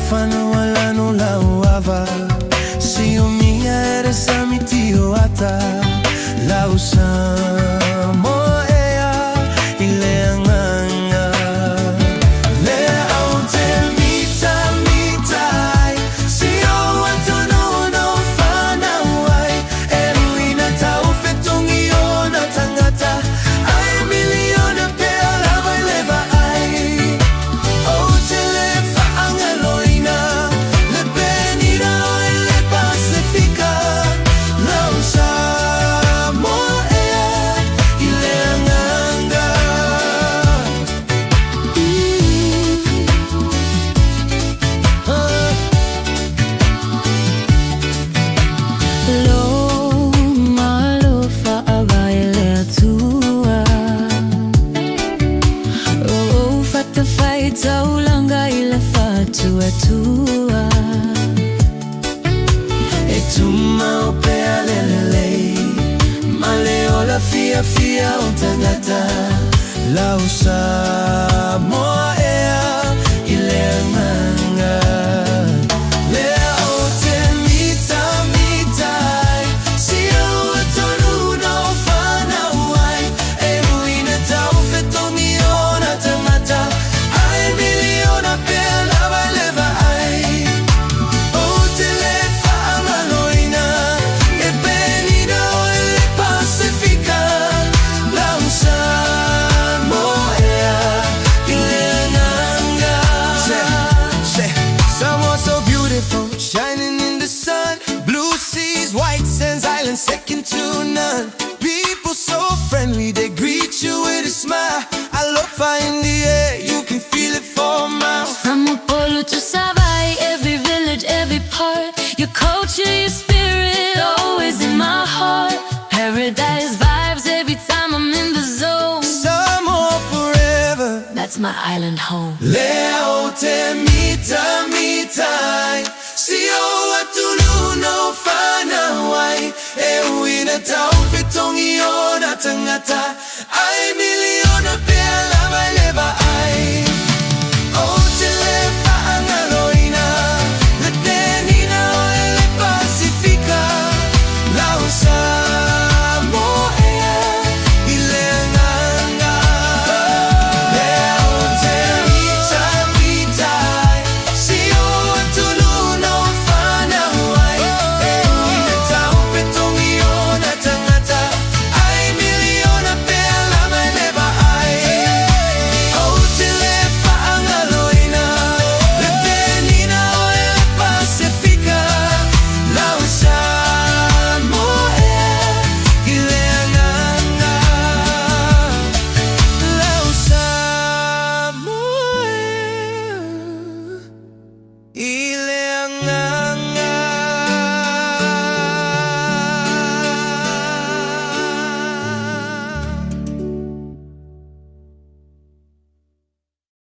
fano wala no lauava. Se o minha era samitio ata lau Samoa ileanganga le au te mita mitai. Se o atono no fana wai e ruina tau fetongi o na tangata. Ai miliona pe lava leva ai o te le faangaloina le benira o le pacifica lau Samoa ileanganga. Lo malofa abaile atua. Oh, fata faita ulanga ila fatu atua. E tuma o pea lelele maleola fia fia o tangata lau Samoa ileanganga le o te mita mitai. Si o atonu no fana wai e ruina tau fetongi o na tangata. Ai miliona pe lava leva ai o te le faamaloina e benida o le pacifica lau Samoa ileanganga. Samoa so beautiful, shining in the sun. Blue seas, white sands, islands second to none. People so friendly, they greet you with a smile. Alofa in the air, you can feel it for miles. From Apollo to Savai, every village, every part. Your culture, your spirit, always in my heart. Paradise vibes every time I'm in the zone. Samoa forever. That's my island home. Leo te mita mitai. Si o atulu no fana wai e uina tau fetongi o na tangata. Ai mili